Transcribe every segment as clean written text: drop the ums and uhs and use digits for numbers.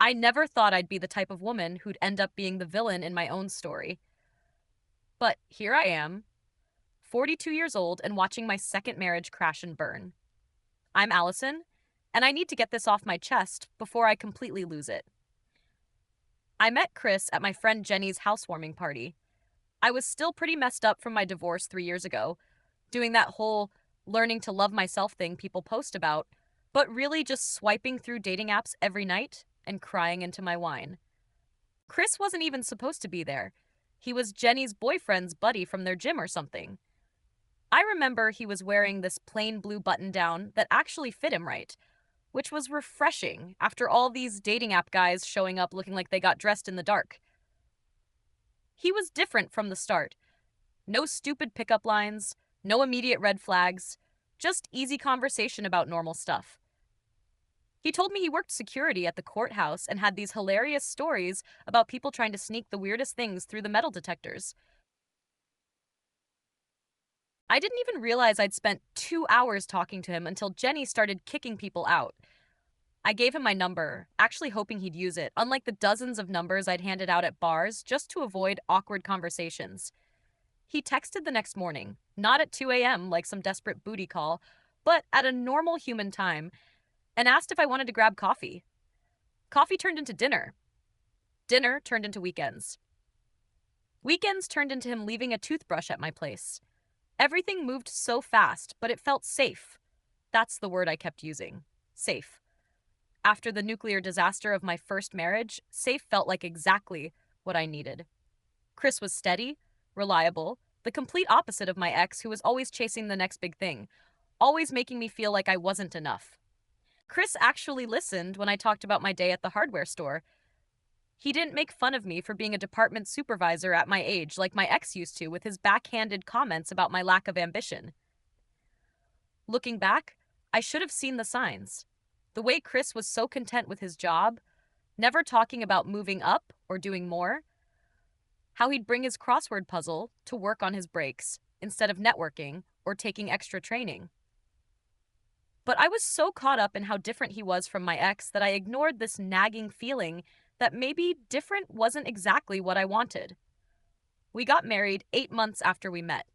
I never thought I'd be the type of woman who'd end up being the villain in my own story. But here I am, 42 years old and watching my second marriage crash and burn. I'm Allison, and I need to get this off my chest before I completely lose it. I met Chris at my friend Jenny's housewarming party. I was still pretty messed up from my divorce 3 years ago, doing that whole learning to love myself thing people post about, but really just swiping through dating apps every night and crying into my wine. Chris wasn't even supposed to be there. He was Jenny's boyfriend's buddy from their gym or something. I remember he was wearing this plain blue button down that actually fit him right, which was refreshing after all these dating app guys showing up looking like they got dressed in the dark. He was different from the start. No stupid pickup lines, no immediate red flags, just easy conversation about normal stuff. He told me he worked security at the courthouse and had these hilarious stories about people trying to sneak the weirdest things through the metal detectors. I didn't even realize I'd spent 2 hours talking to him until Jenny started kicking people out. I gave him my number, actually hoping he'd use it, unlike the dozens of numbers I'd handed out at bars just to avoid awkward conversations. He texted the next morning, not at 2 a.m. like some desperate booty call, but at a normal human time, and asked if I wanted to grab coffee. Coffee turned into dinner. Dinner turned into weekends. Weekends turned into him leaving a toothbrush at my place. Everything moved so fast, but it felt safe. That's the word I kept using. Safe. After the nuclear disaster of my first marriage, safe felt like exactly what I needed. Chris was steady, reliable, the complete opposite of my ex who was always chasing the next big thing, always making me feel like I wasn't enough. Chris actually listened when I talked about my day at the hardware store. He didn't make fun of me for being a department supervisor at my age like my ex used to with his backhanded comments about my lack of ambition. Looking back, I should have seen the signs. The way Chris was so content with his job, never talking about moving up or doing more, how he'd bring his crossword puzzle to work on his breaks instead of networking or taking extra training. But I was so caught up in how different he was from my ex that I ignored this nagging feeling that maybe different wasn't exactly what I wanted. We got married 8 months after we met.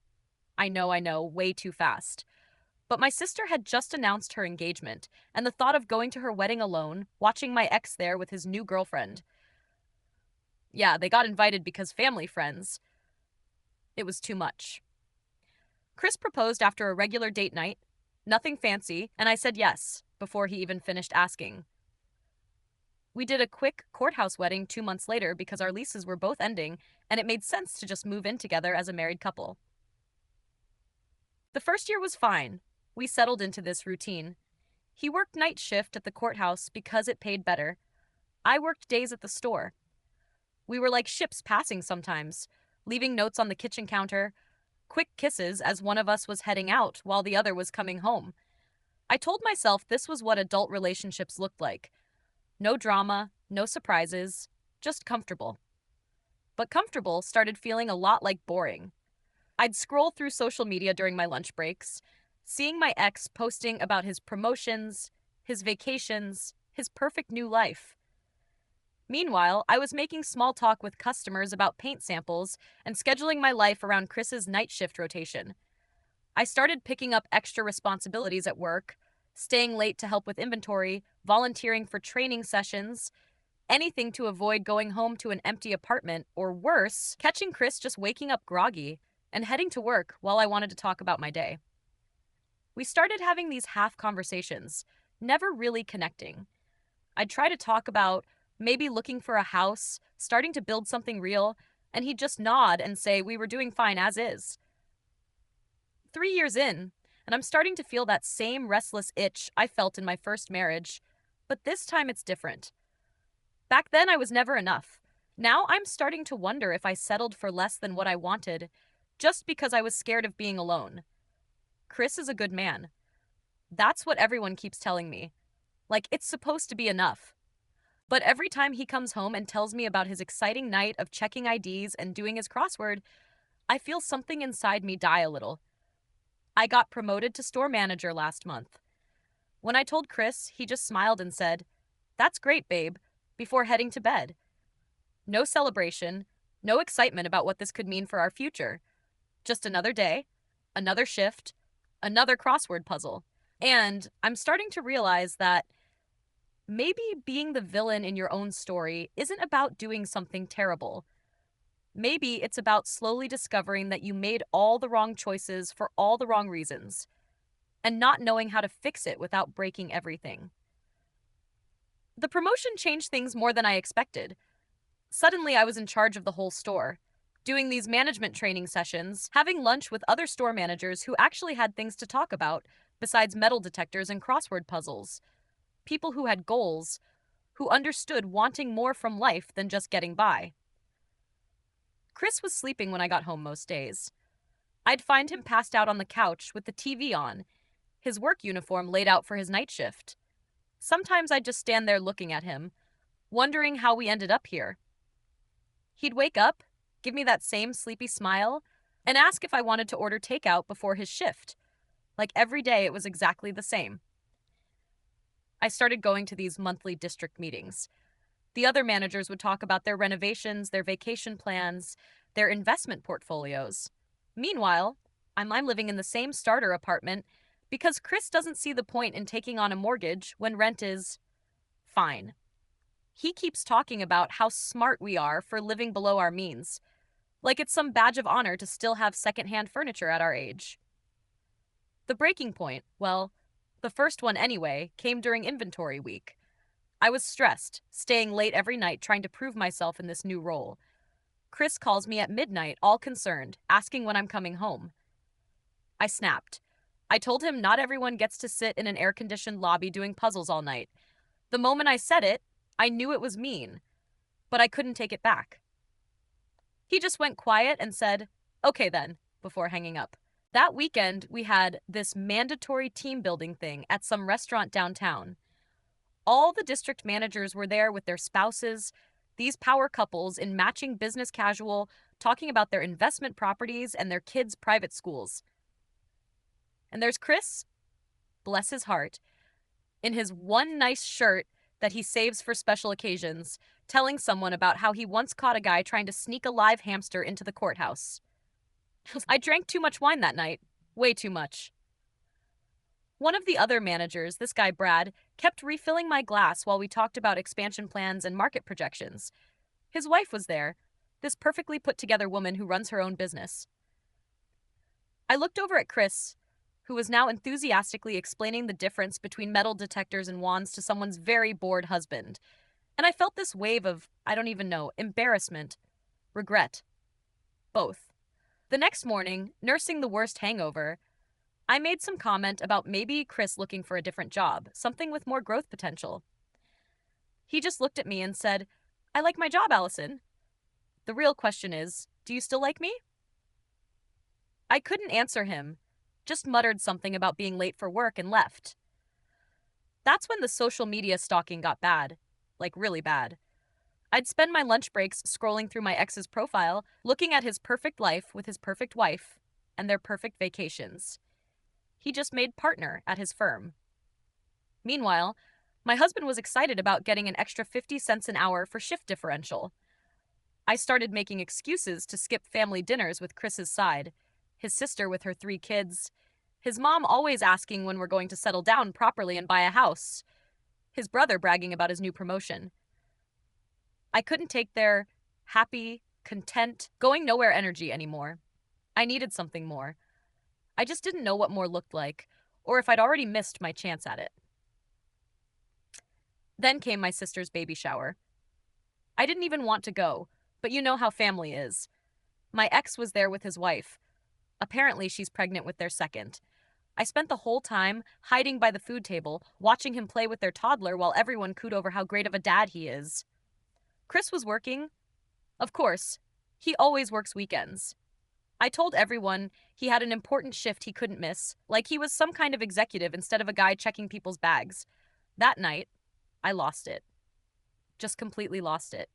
I know, way too fast. But my sister had just announced her engagement, and the thought of going to her wedding alone, watching my ex there with his new girlfriend. Yeah, they got invited because family friends. It was too much. Chris proposed after a regular date night, nothing fancy, and I said yes, before he even finished asking. We did a quick courthouse wedding 2 months later because our leases were both ending, and it made sense to just move in together as a married couple. The first year was fine. We settled into this routine. He worked night shift at the courthouse because it paid better. I worked days at the store. We were like ships passing sometimes, leaving notes on the kitchen counter, quick kisses as one of us was heading out while the other was coming home. I told myself this was what adult relationships looked like. No drama, no surprises, just comfortable. But comfortable started feeling a lot like boring. I'd scroll through social media during my lunch breaks, seeing my ex posting about his promotions, his vacations, his perfect new life. Meanwhile, I was making small talk with customers about paint samples and scheduling my life around Chris's night shift rotation. I started picking up extra responsibilities at work, staying late to help with inventory, volunteering for training sessions, anything to avoid going home to an empty apartment, or worse, catching Chris just waking up groggy and heading to work while I wanted to talk about my day. We started having these half conversations, never really connecting. I'd try to talk about maybe looking for a house, starting to build something real, and he'd just nod and say we were doing fine as is. 3 years in, and I'm starting to feel that same restless itch I felt in my first marriage, but this time it's different. Back then I was never enough. Now I'm starting to wonder if I settled for less than what I wanted, just because I was scared of being alone. Chris is a good man. That's what everyone keeps telling me. Like, it's supposed to be enough. But every time he comes home and tells me about his exciting night of checking IDs and doing his crossword, I feel something inside me die a little. I got promoted to store manager last month. When I told Chris, he just smiled and said, "That's great, babe, before heading to bed. No celebration, no excitement about what this could mean for our future. Just another day, another shift, another crossword puzzle. And I'm starting to realize that maybe being the villain in your own story isn't about doing something terrible. Maybe it's about slowly discovering that you made all the wrong choices for all the wrong reasons, and not knowing how to fix it without breaking everything. The promotion changed things more than I expected. Suddenly, I was in charge of the whole store, doing these management training sessions, having lunch with other store managers who actually had things to talk about besides metal detectors and crossword puzzles. People who had goals, who understood wanting more from life than just getting by. Chris was sleeping when I got home most days. I'd find him passed out on the couch with the TV on, his work uniform laid out for his night shift. Sometimes I'd just stand there looking at him, wondering how we ended up here. He'd wake up, give me that same sleepy smile, and ask if I wanted to order takeout before his shift. Like every day, it was exactly the same. I started going to these monthly district meetings. The other managers would talk about their renovations, their vacation plans, their investment portfolios. Meanwhile, I'm living in the same starter apartment because Chris doesn't see the point in taking on a mortgage when rent is fine. He keeps talking about how smart we are for living below our means, like it's some badge of honor to still have secondhand furniture at our age. The breaking point, well, the first one anyway, came during inventory week. I was stressed, staying late every night trying to prove myself in this new role. Chris calls me at midnight, all concerned, asking when I'm coming home. I snapped. I told him not everyone gets to sit in an air-conditioned lobby doing puzzles all night. The moment I said it, I knew it was mean, but I couldn't take it back. He just went quiet and said, "Okay then," before hanging up. That weekend, we had this mandatory team building thing at some restaurant downtown. All the district managers were there with their spouses, these power couples in matching business casual, talking about their investment properties and their kids' private schools. And there's Chris, bless his heart, in his one nice shirt that he saves for special occasions, telling someone about how he once caught a guy trying to sneak a live hamster into the courthouse. I drank too much wine that night. Way too much. One of the other managers, this guy Brad, kept refilling my glass while we talked about expansion plans and market projections. His wife was there, this perfectly put together woman who runs her own business. I looked over at Chris, who was now enthusiastically explaining the difference between metal detectors and wands to someone's very bored husband, and I felt this wave of, I don't even know, embarrassment, regret. Both. The next morning, nursing the worst hangover, I made some comment about maybe Chris looking for a different job, something with more growth potential. He just looked at me and said, "I like my job, Allison." The real question is, do you still like me? I couldn't answer him, just muttered something about being late for work and left. That's when the social media stalking got bad, like really bad. I'd spend my lunch breaks scrolling through my ex's profile, looking at his perfect life with his perfect wife and their perfect vacations. He just made partner at his firm. Meanwhile, my husband was excited about getting an extra 50 cents an hour for shift differential. I started making excuses to skip family dinners with Chris's side, his sister with her 3 kids, his mom always asking when we're going to settle down properly and buy a house, his brother bragging about his new promotion. I couldn't take their happy, content, going nowhere energy anymore. I needed something more. I just didn't know what more looked like, or if I'd already missed my chance at it. Then came my sister's baby shower. I didn't even want to go, but you know how family is. My ex was there with his wife. Apparently, she's pregnant with their second. I spent the whole time hiding by the food table, watching him play with their toddler while everyone cooed over how great of a dad he is. Chris was working. Of course, he always works weekends. I told everyone he had an important shift he couldn't miss, like he was some kind of executive instead of a guy checking people's bags. That night, I lost it. Just completely lost it.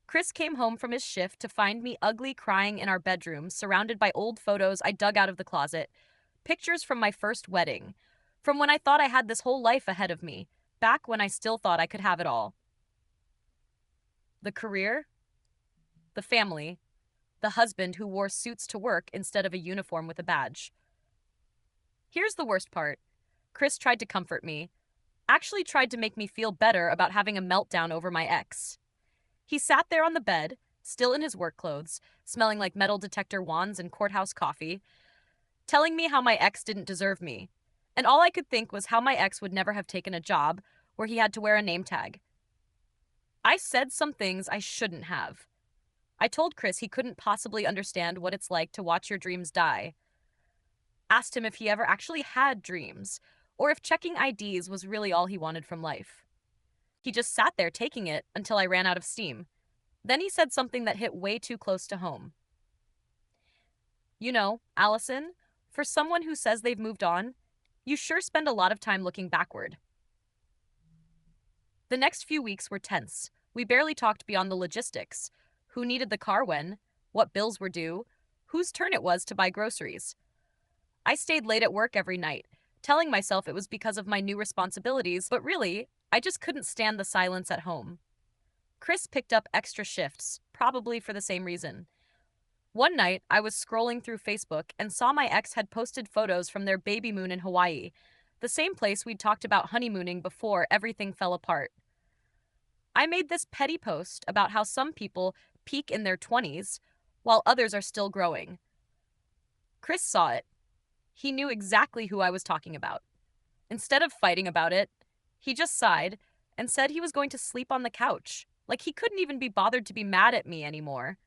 Chris came home from his shift to find me ugly crying in our bedroom, surrounded by old photos I dug out of the closet, pictures from my first wedding, from when I thought I had this whole life ahead of me, back when I still thought I could have it all. The career, the family, the husband who wore suits to work instead of a uniform with a badge. Here's the worst part. Chris tried to comfort me, actually tried to make me feel better about having a meltdown over my ex. He sat there on the bed, still in his work clothes, smelling like metal detector wands and courthouse coffee, telling me how my ex didn't deserve me. And all I could think was how my ex would never have taken a job where he had to wear a name tag. I said some things I shouldn't have. I told Chris he couldn't possibly understand what it's like to watch your dreams die. Asked him if he ever actually had dreams, or if checking IDs was really all he wanted from life. He just sat there taking it until I ran out of steam. Then he said something that hit way too close to home. You know, Allison, for someone who says they've moved on, you sure spend a lot of time looking backward. The next few weeks were tense. We barely talked beyond the logistics. Who needed the car when? What bills were due? Whose turn it was to buy groceries? I stayed late at work every night, telling myself it was because of my new responsibilities, but really, I just couldn't stand the silence at home. Chris picked up extra shifts, probably for the same reason. One night, I was scrolling through Facebook and saw my ex had posted photos from their baby moon in Hawaii, the same place we'd talked about honeymooning before everything fell apart. I made this petty post about how some people peak in their 20s, while others are still growing. Chris saw it. He knew exactly who I was talking about. Instead of fighting about it, he just sighed and said he was going to sleep on the couch, like he couldn't even be bothered to be mad at me anymore.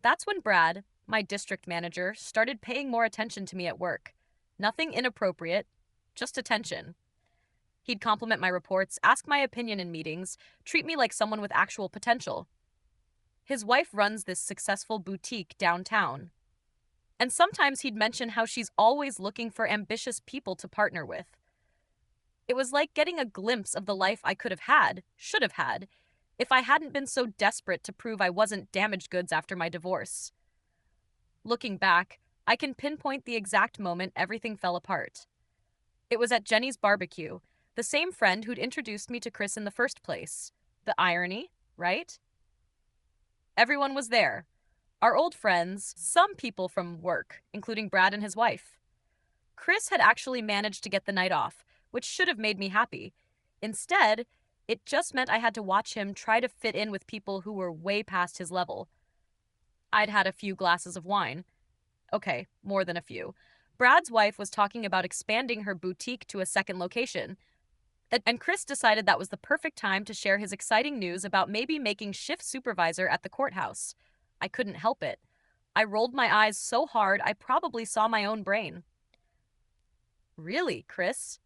That's when Brad, my district manager, started paying more attention to me at work. Nothing inappropriate, just attention. He'd compliment my reports, ask my opinion in meetings, treat me like someone with actual potential. His wife runs this successful boutique downtown. And sometimes he'd mention how she's always looking for ambitious people to partner with. It was like getting a glimpse of the life I could have had, should have had, if I hadn't been so desperate to prove I wasn't damaged goods after my divorce. Looking back, I can pinpoint the exact moment everything fell apart. It was at Jenny's barbecue, the same friend who'd introduced me to Chris in the first place. The irony, right? Everyone was there. Our old friends, some people from work, including Brad and his wife. Chris had actually managed to get the night off, which should have made me happy. Instead, it just meant I had to watch him try to fit in with people who were way past his level. I'd had a few glasses of wine. Okay, more than a few. Brad's wife was talking about expanding her boutique to a second location, and Chris decided that was the perfect time to share his exciting news about maybe making shift supervisor at the courthouse. I couldn't help it. I rolled my eyes so hard I probably saw my own brain. Really, Chris?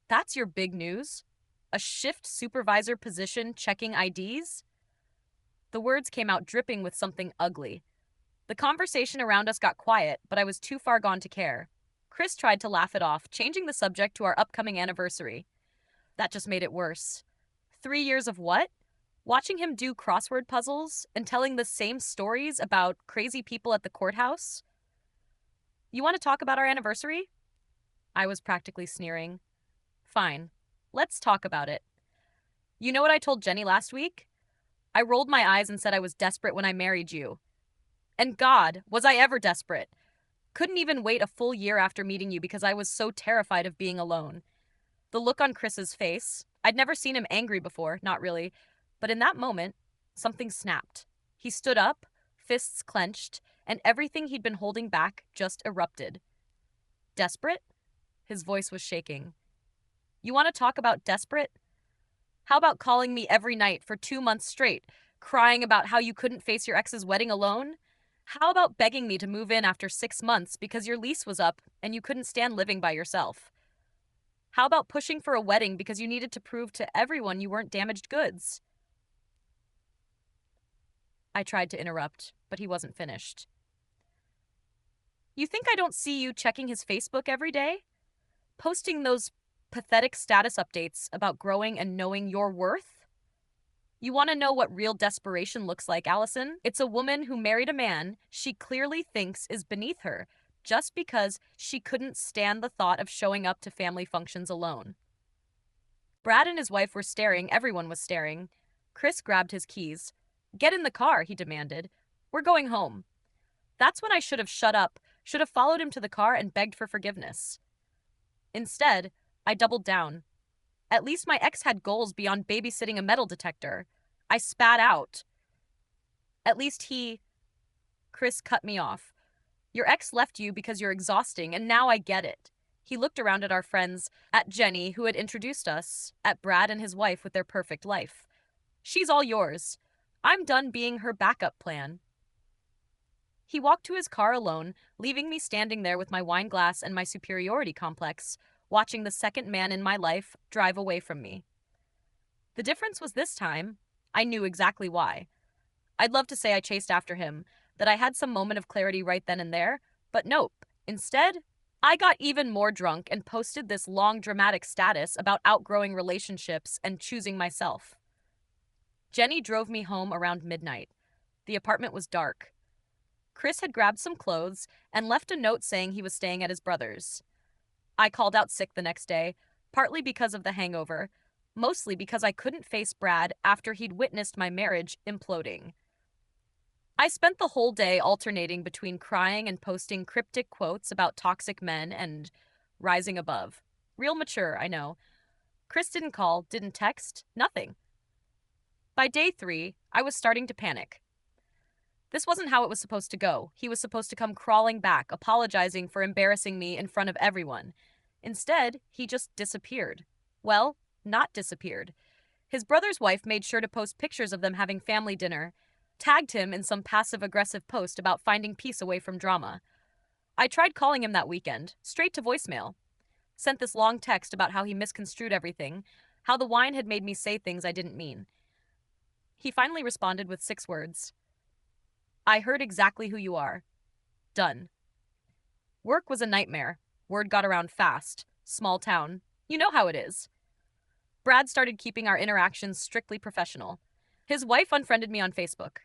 That's your big news? A shift supervisor position checking IDs? The words came out dripping with something ugly. The conversation around us got quiet, but I was too far gone to care. Chris tried to laugh it off, changing the subject to our upcoming anniversary. That just made it worse. 3 years of what? Watching him do crossword puzzles and telling the same stories about crazy people at the courthouse? You want to talk about our anniversary? I was practically sneering. Fine. Let's talk about it. You know what I told Jenny last week? I rolled my eyes and said I was desperate when I married you. And God, was I ever desperate? Couldn't even wait a full year after meeting you because I was so terrified of being alone. The look on Chris's face, I'd never seen him angry before, not really, but in that moment, something snapped. He stood up, fists clenched, and everything he'd been holding back just erupted. Desperate? His voice was shaking. You want to talk about desperate? How about calling me every night for 2 months straight, crying about how you couldn't face your ex's wedding alone? How about begging me to move in after 6 months because your lease was up and you couldn't stand living by yourself? How about pushing for a wedding because you needed to prove to everyone you weren't damaged goods? I tried to interrupt, but he wasn't finished. You think I don't see you checking his Facebook every day? Posting those pathetic status updates about growing and knowing your worth? You want to know what real desperation looks like, Allison? It's a woman who married a man she clearly thinks is beneath her, just because she couldn't stand the thought of showing up to family functions alone. Brad and his wife were staring, everyone was staring. Chris grabbed his keys. "Get in the car," he demanded. "We're going home." That's when I should have shut up, should have followed him to the car and begged for forgiveness. Instead, I doubled down. At least my ex had goals beyond babysitting a metal detector. I spat out. At least he. Chris cut me off. "Your ex left you because you're exhausting, and now I get it." He looked around at our friends, at Jenny, who had introduced us, at Brad and his wife with their perfect life. "She's all yours. I'm done being her backup plan." He walked to his car alone, leaving me standing there with my wine glass and my superiority complex, watching the second man in my life drive away from me. The difference was this time, I knew exactly why. I'd love to say I chased after him, that I had some moment of clarity right then and there, but nope. Instead, I got even more drunk and posted this long dramatic status about outgrowing relationships and choosing myself. Jenny drove me home around midnight. The apartment was dark. Chris had grabbed some clothes and left a note saying he was staying at his brother's. I called out sick the next day, partly because of the hangover, mostly because I couldn't face Brad after he'd witnessed my marriage imploding. I spent the whole day alternating between crying and posting cryptic quotes about toxic men and rising above. Real mature, I know. Chris didn't call, didn't text, nothing. By day 3, I was starting to panic. This wasn't how it was supposed to go. He was supposed to come crawling back, apologizing for embarrassing me in front of everyone. Instead, he just disappeared. Well, not disappeared. His brother's wife made sure to post pictures of them having family dinner, tagged him in some passive-aggressive post about finding peace away from drama. I tried calling him that weekend, straight to voicemail. Sent this long text about how he misconstrued everything, how the wine had made me say things I didn't mean. He finally responded with 6 words. "I heard exactly who you are. Done." Work was a nightmare. Word got around fast. Small town. You know how it is. Brad started keeping our interactions strictly professional. His wife unfriended me on Facebook.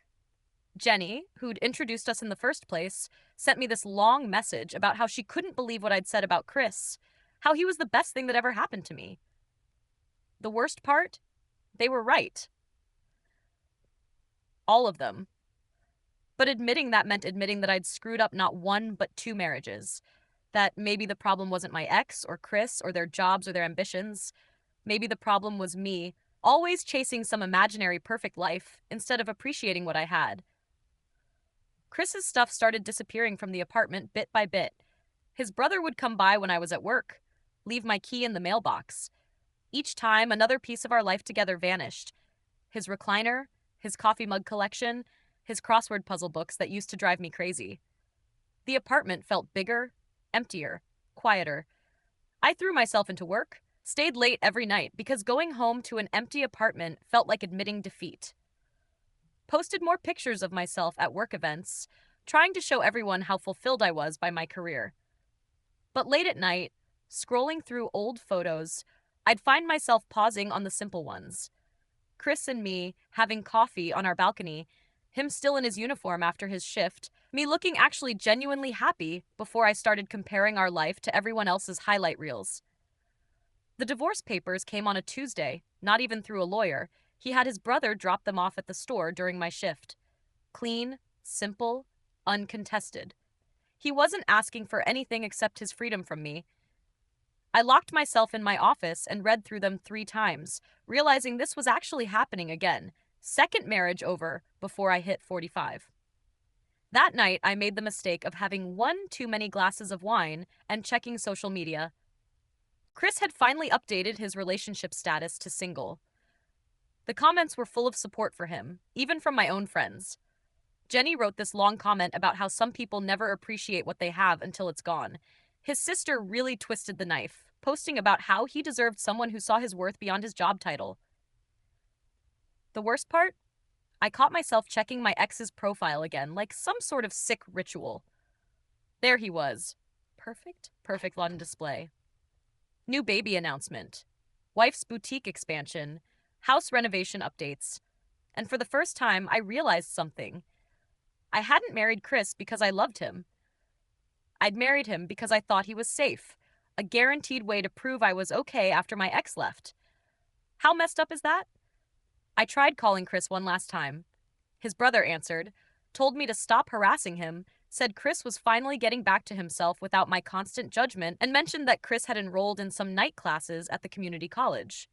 Jenny, who'd introduced us in the first place, sent me this long message about how she couldn't believe what I'd said about Chris, how he was the best thing that ever happened to me. The worst part? They were right. All of them. But admitting that meant admitting that I'd screwed up not 1 but 2 marriages. That maybe the problem wasn't my ex or Chris or their jobs or their ambitions. Maybe the problem was me, always chasing some imaginary perfect life instead of appreciating what I had. Chris's stuff started disappearing from the apartment bit by bit. His brother would come by when I was at work, leave my key in the mailbox. Each time, another piece of our life together vanished. His recliner, his coffee mug collection, his crossword puzzle books that used to drive me crazy. The apartment felt bigger, emptier, quieter. I threw myself into work, stayed late every night because going home to an empty apartment felt like admitting defeat. Posted more pictures of myself at work events, trying to show everyone how fulfilled I was by my career. But late at night, scrolling through old photos, I'd find myself pausing on the simple ones. Chris and me having coffee on our balcony, him still in his uniform after his shift, me looking actually genuinely happy before I started comparing our life to everyone else's highlight reels. The divorce papers came on a Tuesday, not even through a lawyer. He had his brother drop them off at the store during my shift. Clean, simple, uncontested. He wasn't asking for anything except his freedom from me. I locked myself in my office and read through them 3 times, realizing this was actually happening again. Second marriage over before I hit 45. That night, I made the mistake of having 1 too many glasses of wine and checking social media. Chris had finally updated his relationship status to single. The comments were full of support for him, even from my own friends. Jenny wrote this long comment about how some people never appreciate what they have until it's gone. His sister really twisted the knife, posting about how he deserved someone who saw his worth beyond his job title. The worst part? I caught myself checking my ex's profile again, like some sort of sick ritual. There he was. Perfect on display. New baby announcement. Wife's boutique expansion. House renovation updates. And for the first time, I realized something. I hadn't married Chris because I loved him. I'd married him because I thought he was safe, a guaranteed way to prove I was okay after my ex left. How messed up is that? I tried calling Chris one last time. His brother answered, told me to stop harassing him, said Chris was finally getting back to himself without my constant judgment, and mentioned that Chris had enrolled in some night classes at the community college.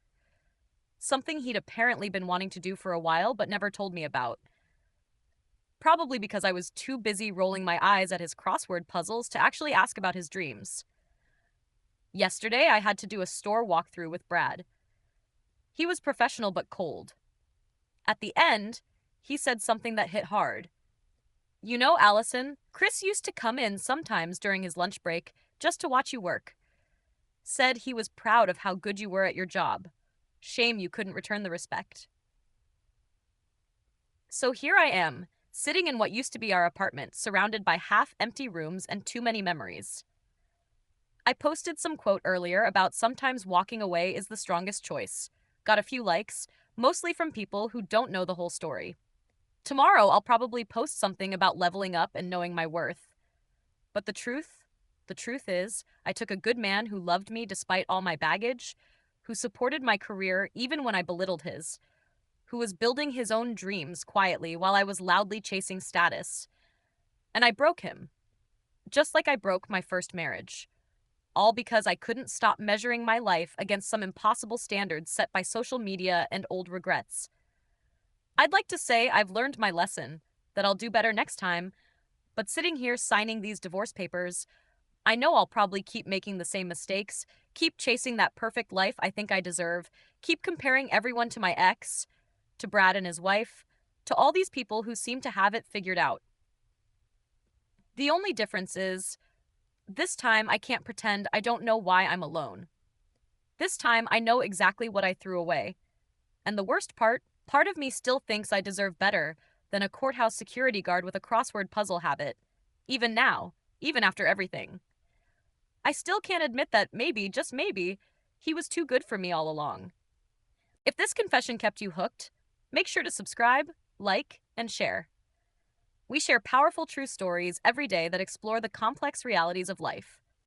Something he'd apparently been wanting to do for a while but never told me about. Probably because I was too busy rolling my eyes at his crossword puzzles to actually ask about his dreams. Yesterday, I had to do a store walkthrough with Brad. He was professional but cold. At the end, he said something that hit hard. You know, Allison, Chris used to come in sometimes during his lunch break just to watch you work. Said he was proud of how good you were at your job. Shame you couldn't return the respect. So here I am, sitting in what used to be our apartment, surrounded by half-empty rooms and too many memories. I posted some quote earlier about sometimes walking away is the strongest choice. Got a few likes, mostly from people who don't know the whole story. Tomorrow, I'll probably post something about leveling up and knowing my worth. But the truth is, I took a good man who loved me despite all my baggage, who supported my career even when I belittled his, who was building his own dreams quietly while I was loudly chasing status. And I broke him, just like I broke my first marriage. All because I couldn't stop measuring my life against some impossible standards set by social media and old regrets. I'd like to say I've learned my lesson, that I'll do better next time, but sitting here signing these divorce papers, I know I'll probably keep making the same mistakes, keep chasing that perfect life I think I deserve, keep comparing everyone to my ex, to Brad and his wife, to all these people who seem to have it figured out. The only difference is, this time I can't pretend I don't know why I'm alone. This time I know exactly what I threw away. And the worst part of me still thinks I deserve better than a courthouse security guard with a crossword puzzle habit. Even now, even after everything. I still can't admit that maybe, just maybe, he was too good for me all along. If this confession kept you hooked, make sure to subscribe, like, and share. We share powerful true stories every day that explore the complex realities of life.